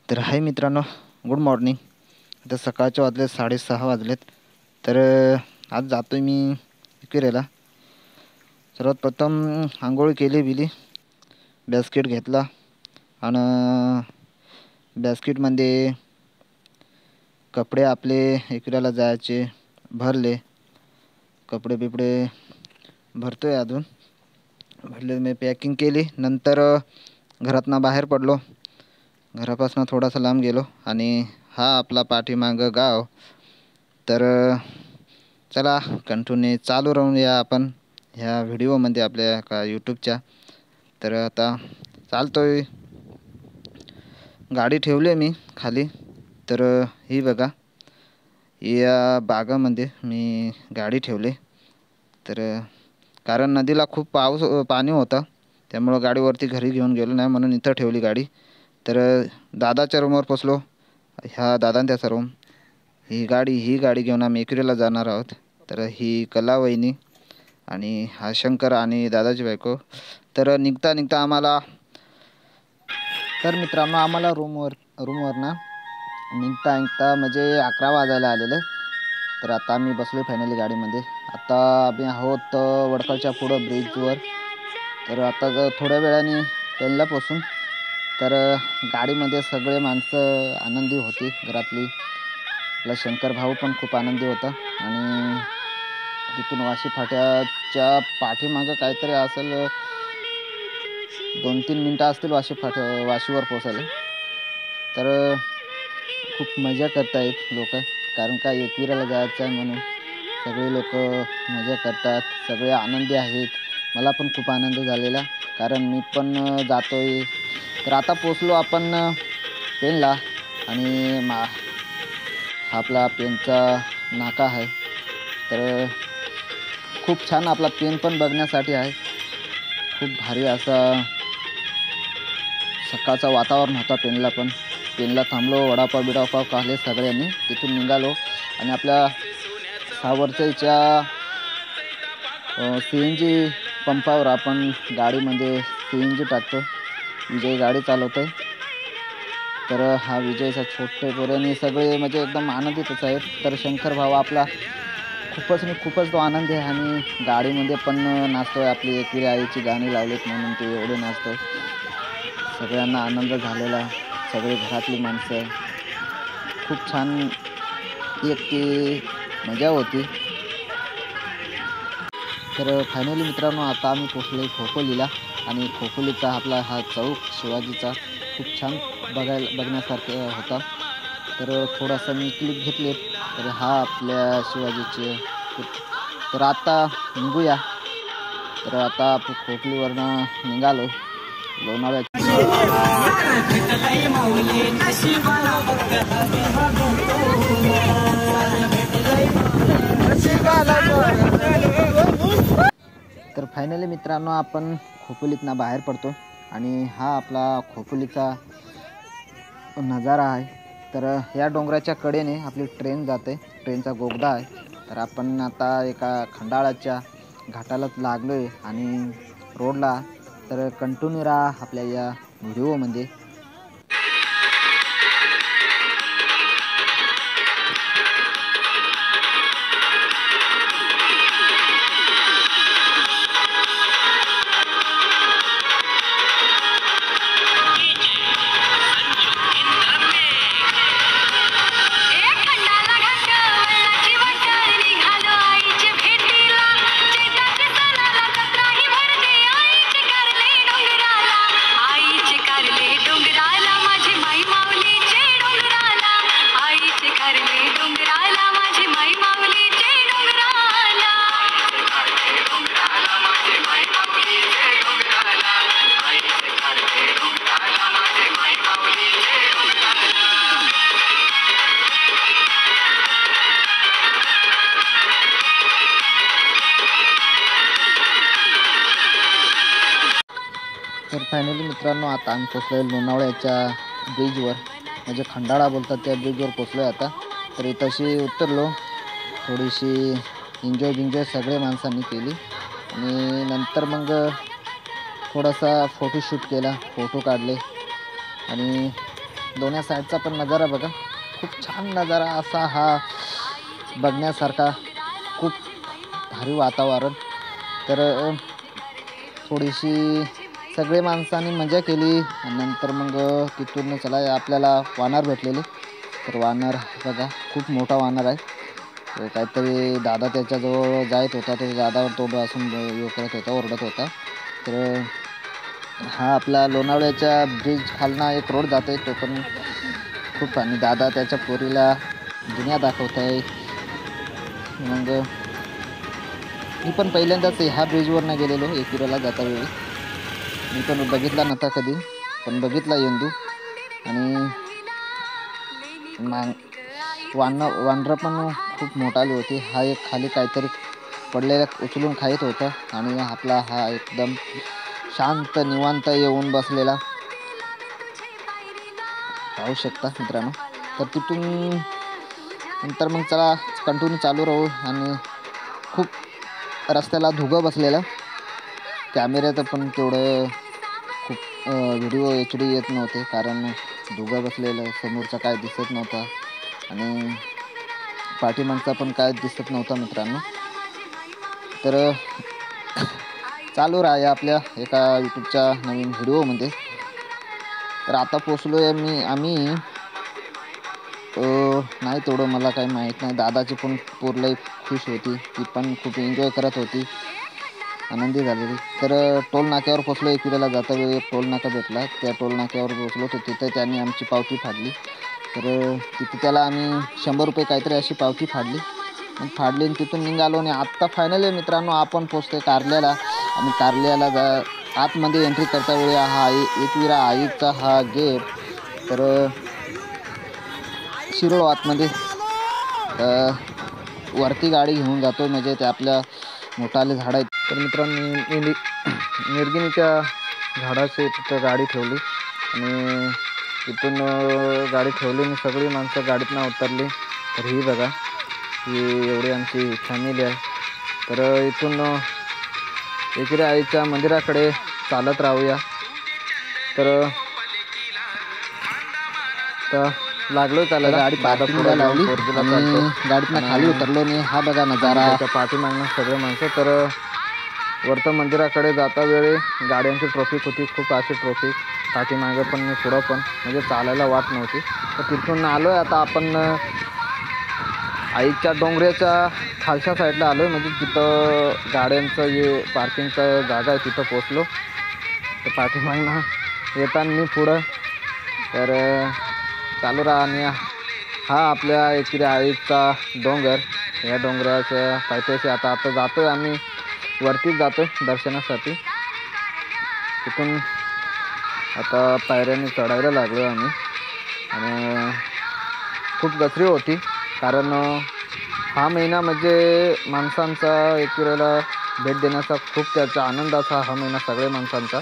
तर हाय मित्रांनो, good morning. आता सकाळचे वाजले 6:30 वाजलेत. तर आज जातोय मी इकडेला. सर्वात प्रथम आंघोळ केली बिली, बॅस्केट घेतला आणि बॅस्केटमध्ये कपडे आपले इकडेला जायचे भरले. कपडे बिपडे भरतोय अजून. भरले मी पॅकिंग केली. नंतर घरातनं बाहेर पडलो. घरापासून थोडासा लांब गेलो आणि हा आपला पाठीमागं गाव. तर चला कंटिन्यू चालू राहूया आपण ह्या व्हिडिओमध्ये आपल्या का यूट्यूबच्या. तर आता चालतोय. गाडी ठेवली मी खाली. तर ही बघा, या बागामध्ये मी गाडी ठेवली. तर कारण नदीला खूप पाणी होतं, त्यामुळं गाडीवरती घरी घेऊन गेलो नाही, म्हणून इथं ठेवली गाडी. तर दादाच्या रूमवर पोचलो. ह्या दादांच्या रूम. ही गाडी घेऊन आम्ही एकविरेला जाणार आहोत. तर ही कला वहिनी आणि हा शंकर आणि दादाची बायको. तर निघता आम्हाला, तर मित्रांनो आम्हाला रूमवर ना निघता म्हणजे 11 वाजायला आलेलं. तर आता आम्ही बसलो फायनली गाडीमध्ये. आता आम्ही आहोत वडखळच्या पुढं ब्रिजवर. तर आता थोड्या वेळाने पेनला पोचून. तर गाडीमध्ये सगळे माणसं आनंदी होती घरातली. आपला शंकर भाऊ पण खूप आनंदी होता. आणि तिथून वाशी फाट्याच्या पाठीमागं काहीतरी असेल 2-3 मिनटं असतील वाशीवर पोचायला. तर खूप मजा करतायत लोक, कारण का एकविराला जायचं आहे म्हणून सगळे लोक मजा करतात. सगळे आनंदी आहेत. मला पण खूप आनंद झालेला, कारण मी पण जातोय. तर आता पोचलो आपण पेनला. आणि आपला पेनचा नाका आहे. तर खूप छान आपला पेन पण बघण्यासाठी आहे. खूप भारी असा सकाळचं वातावरण होता पेनला पण. पेनला थांबलो, वडापाव बिडापाव खाल्ले सगळ्यांनी. तिथून निघालो आणि आपल्या सावरच्या CNG पंपावर आपण गाडीमध्ये CNG टाकतो. विजय गाडी चालवतोय. तर हा विजयचा छोटे पोरांनी सगळे म्हणजे एकदम आनंदितच आहेत. तर शंकर भाऊ आपला खूपच तो आनंदी आहे. आणि गाडीमध्ये पण नाचतोय. आपली एकविरी आईची गाणी लावलीत म्हणून ते एवढे नाचतोय. सगळ्यांना आनंद झालेला. सगळे घरातली माणसं खूप छान एक ती मजा होती. तर फायनली मित्रांनो आता आम्ही पोचलो खोपोलीला. आणि खोपोलीचा आपला हा चौक शिवाजीचा खूप छान बघण्यासारखे होता. तर थोडासा मी क्लिप घेतले. तर हा आपल्या शिवाजीचे. तर आता निघूया. तर आता खोपोलीवरनं निघालो लोणावळ्या. तर फायनली मित्रांनो आपण खोपोलीतनं बाहेर पडतो. आणि हा आपला खोपोलीचा नजारा आहे. तर या डोंगराच्या कडेने आपली ट्रेन जाते. ट्रेनचा बोगदा आहे. तर आपण आता एका खंडाळाच्या घाटालाच लागलो आहे आणि रोडला. तर कंटिन्यू राहा आपल्या या व्हिडिओमध्ये. तर फायनली मित्रांनो आता आम्ही पोचलो आहे लोणावळ्याच्या ब्रिजवर, म्हणजे खंडाळा बोलतात त्या ब्रिजवर पोचलो आहे आता. तर इथंशी उतरलो. थोडीशी एन्जॉय सगळ्या माणसांनी केली. आणि नंतर मग थोडासा फोटोशूट केला, फोटो काढले. आणि दोन्ही साईडचा पण नजारा बघा, खूप छान नजारा असा हा बघण्यासारखा, खूप भारी वातावरण. तर थोडीशी सगळे माणसांनी मजा केली आणि नंतर मग तिथून चला आपल्याला वानर भेटलेले. तर वानर बघा, खूप मोठा वानर आहे. काहीतरी दादा त्याच्याजवळ जात होता, तो दादावर तोंड असून हे करत होता, ओरडत होता. तर हा आपला लोणावळ्याच्या ब्रिज खालना एक रोड जातोय, तो पण खूप. आणि दादा त्याच्या पोरीला दुनिया दाखवत आहे. मग मी पण पहिल्यांदाच ह्या ब्रिजवरनं गेलेलो एकविराला जाता वेळी. मी पण बघितला नव्हता कधी, पण बघितला येंदू. आणि वानरं पण खूप मोठाली होती. हा एक खाली काहीतरी पडलेला उचलून खात होता आणि आपला हा एकदम शांत निवांत येऊन बसलेला पाहू शकता मित्रांनो. तर तिथून नंतर मग चला कंटिन्यू चालू राहू. आणि खूप रस्त्याला धुगं बसलेलं, कॅमेऱ्यात पण तेवढं खूप व्हिडिओ HD येत नव्हते, कारण धुगं बसलेलं, समोरचा काय दिसत नव्हता आणि पाठीमागचा पण काय दिसत नव्हता मित्रांनो. तर चालू राहा आपल्या एका यूट्यूबच्या नवीन व्हिडिओमध्ये. तर आता पोचलो आहे आम्ही नाही तेवढं मला काही माहीत नाही. दादाची पण पोरलई खुश होती, ती पण खूप एन्जॉय करत होती, आनंदी झालेली. तर टोल नाक्यावर पोचलो. एकविराला जाता वेळी एक टोल नाका भेटला, त्या टोल नाक्यावर पोचलो. तर तिथं त्यांनी आमची पावती फाडली. तर तिथे त्याला आम्ही 100 रुपये काहीतरी अशी पावती फाडली आणि तिथून निघालो. आणि आत्ता फायनली मित्रांनो आपण पोचतोय कारल्याला. आणि कारल्याला आतमध्ये एंट्री करता वेळी हा एकविरा आईचा हा गेट. तर शिरलो आतमध्ये. वरती गाडी घेऊन जातो, म्हणजे ते आपल्या मोठाले झाड आहेत. तर मित्रांनो निर्गिणीच्या झाडाची तिथं गाडी ठेवली आणि तिथून गाडी ठेवली आणि सगळी माणसं गाडीतनं उतरली. तर ही बघा, ही एवढी आमची फॅमिली आहे. तर इथून एकविरा आईच्या मंदिराकडे चालत राहूया. तर लागलो त्याला, गाडी पार्किंगला लावली आणि गाडीतनं खाली उतरलो. आणि हा बघा नजारा, त्याच्या पाठीमागनं सगळे माणसं. तर वरतं मंदिराकडे जाता वेळी गाड्यांची ट्रॉफिक होती, खूप अशी ट्रॉफिक, पाठीमागे पण पुढं पण, म्हणजे चालायला वाट नव्हती. तर तिथून आलो आहे आता आपण आईच्या डोंगराच्या खालच्या साईडला आलो आहे, म्हणजे तिथं गाड्यांचं जे पार्किंगचं जागा आहे तिथं पोचलो. तर पाठीमागनं येताना मी पुढं. तर चालू राहा. आणि हा आपल्या एकविरा आईचा डोंगर, या डोंगराच्या पायथ्याशी आता जातो आहे आम्ही, वरतीच जातो आहे दर्शनासाठी. तिथून आता पायऱ्याने चढायला लागलो आम्ही. आणि खूप गचरी होती, कारण हा महिना म्हणजे माणसांचा एकविराला भेट देण्याचा, खूप त्याचा आनंदाचा हा महिना सगळ्या माणसांचा.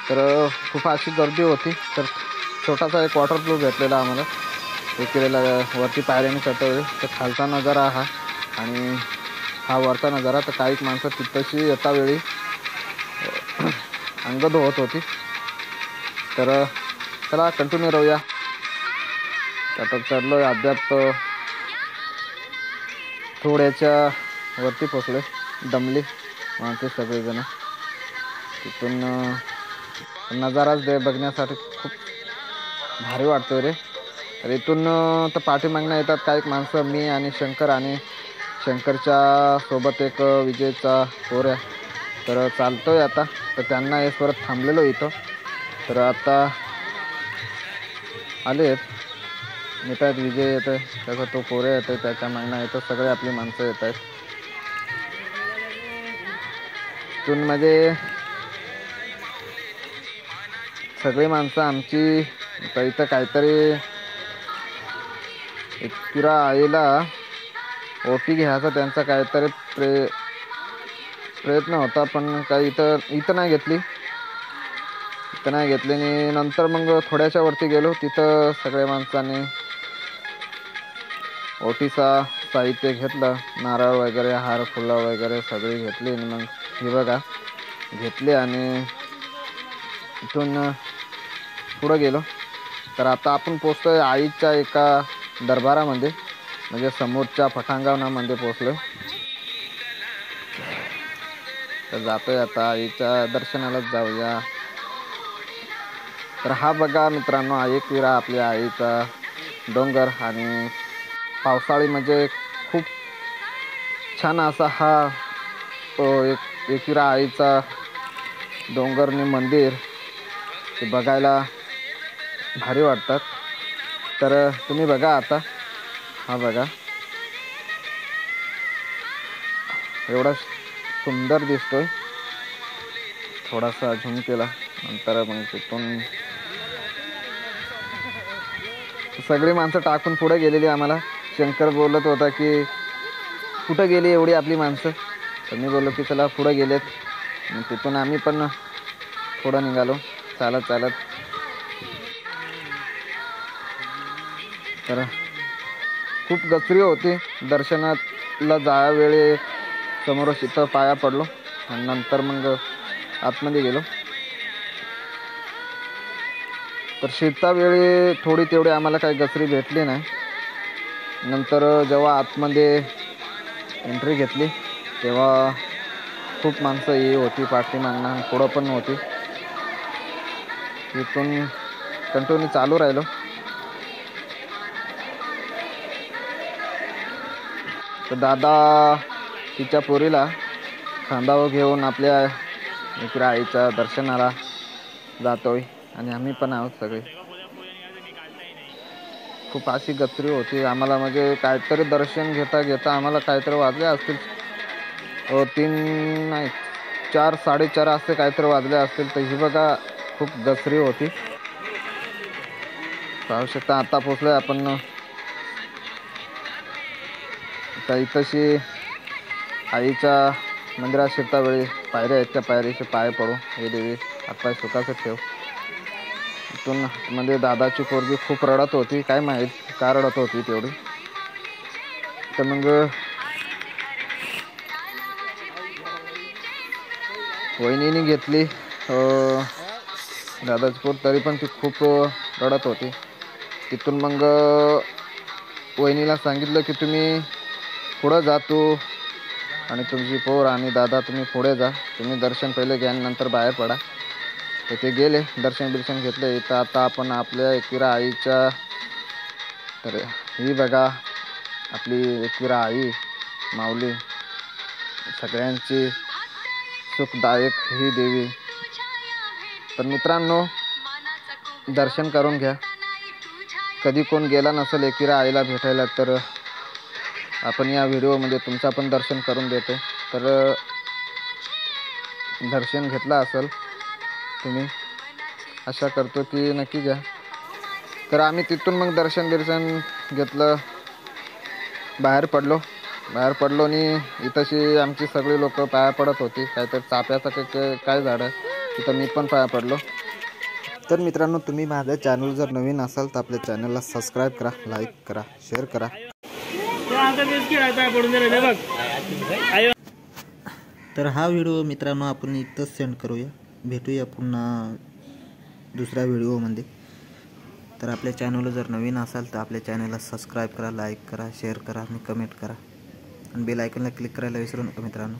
तर खूप अशी गर्दी होती. तर छोटासा एक वॉटरप्रूफ भेटलेला आम्हाला एकविराला वरती पायऱ्याने चढता वेळी. तर खालचा नजारा हा आणि हा वरचा नजारा. तर काही माणसं तिथंशी येता वेळी अंग धुवत होती. तर चला कंटिन्यू राहूया. आता चढलो आहे अद्याप थोड्याच्या वरती पोचलो, दमली माणसं सगळेजण. तिथून नजाराच बघण्यासाठी खूप भारी वाटतो रे. तर इथून तर पाठीमागणं येतात काही माणसं, मी आणि शंकर, आणि शंकरच्या सोबत एक विजयचा पोर आहे. तर चालतोय आता. तर त्यांना हे परत थांबलेलो इथं. तर आता आले येत आहेत, विजय येत आहे, त्याचा तो पोरे येत आहे, त्याच्या मागणं येतं, सगळे आपली माणसं येत आहेत. इथून मध्ये सगळी माणसं आमची. तर इथं काहीतरी एकविरा आईला ओटी घ्यायचा त्यांचा काहीतरी प्रयत्न होता, पण काही इथं नाही घेतली. आणि नंतर मग थोड्याशा वरती गेलो. तिथं सगळ्या माणसांनी ओटीचा साहित्य घेतलं, नारळ वगैरे, हार फुलं वगैरे सगळी घेतली. आणि मग हे बघा घेतले आणि इथून पुढं गेलो. तर आता आपण पोचतोय आईच्या एका दरबारामध्ये, म्हणजे समोरच्या पटांगणामध्ये पोचलोय. तर जातोय आता आईच्या दर्शनालाच जाऊया. तर हा बघा मित्रांनो, एकविरा आपल्या आईचा डोंगर, आणि पावसाळी म्हणजे खूप छान असा हा एकविरा आईचा डोंगरने मंदिर ते बघायला भारी वाटतात. तर तुम्ही बघा आता, हा बघा एवढा सुंदर दिसतोय. थोडासा झूम केला नंतर मग तिथून सगळी माणसं टाकून पुढे गेलेली. आम्हाला शंकर बोलत होता की कुठं गेली एवढी आपली माणसं. तर मी बोललो की चला पुढे गेलेत. मग तिथून आम्ही पण पुढं निघालो चालत चालत. तर खूप गचरी होती. दर्शनाला जायावेळी समोरच इथं पाया पडलो आणि नंतर मग आतमध्ये गेलो. तर शेतावेळी थोडी तेवढी आम्हाला काही गचरी भेटली नाही. नंतर जेव्हा आतमध्ये एंट्री घेतली तेव्हा खूप माणसं ही होती पाठीमागनं, पुढं पण होती. इथून कंटिन्यू चालू राहिलो. तर दादा तिच्या पोरीला खांद्यावर घेऊन आपल्या एकविरा आईच्या दर्शनाला जातोय आणि आम्ही पण आहोत सगळे. खूप अशी गचरी होती आम्हाला, म्हणजे काहीतरी दर्शन घेता घेता आम्हाला काहीतरी वाजले असतील 4 साडेचार असे काहीतरी वाजले असतील. तर ही बघा खूप गचरी होती. पाहू शकता आता पोचलोय आपण. आता इथंशी आईच्या मंदिरात शिरता वेळी पायऱ्या आहेत, त्या पायरीचे पाय पडू. हे देवी हातपाय सुखाचं ठेव. इथून मध्ये दादाची पोरगी खूप रडत होती, काय माहीत का रडत होती तेवढी. तर मग वहिनीने घेतली दादाची पोर, तरी पण ती खूप रडत होती. तिथून मग वहिनीला सांगितलं की तुम्ही पुढं जा, तू आणि तुमची पोर आणि दादा तुम्ही पुढे जा, तुम्ही दर्शन पहिले घ्या नंतर बाहेर पडा. तर ते गेले, दर्शन घेतले. इथं आता आपण आपल्या एकविरा आईच्या, तर ही बघा आपली एकविरा आई माऊली, सगळ्यांची सुखदायक ही देवी. तर मित्रांनो दर्शन करून घ्या. कधी कोण गेला नसेल एकविरा आईला भेटायला तर आपण या व्हिडिओमध्ये तुमचा पण दर्शन करून देतो. तर दर्शन घेतलं असेल तुम्ही, आशा करतो की नक्की घ्या. तर आम्ही तिथून मग दर्शन घेतलं, बाहेर पडलो आणि इथंशी आमची सगळी लोक पाया पडत होती. काहीतरी चाफ्याचं काय झाड आहे तिथं मी पण पाया पडलो. तर मित्रांनो तुम्ही माझ्या चॅनल जर नवीन असाल तर आपल्या चॅनलला सबस्क्राईब करा, लाईक करा, शेअर करा. तर हा व्हिडिओ मित्रांनो आपण इथंच सेंड करूया. भेटूया पुन्हा दुसऱ्या व्हिडिओमध्ये. तर आपल्या चॅनलला जर नवीन असाल तर आपल्या चॅनलला सबस्क्राईब करा, लाईक करा, शेअर करा आणि कमेंट करा आणि बेल आयकॉनला क्लिक करायला विसरू नका मित्रांनो.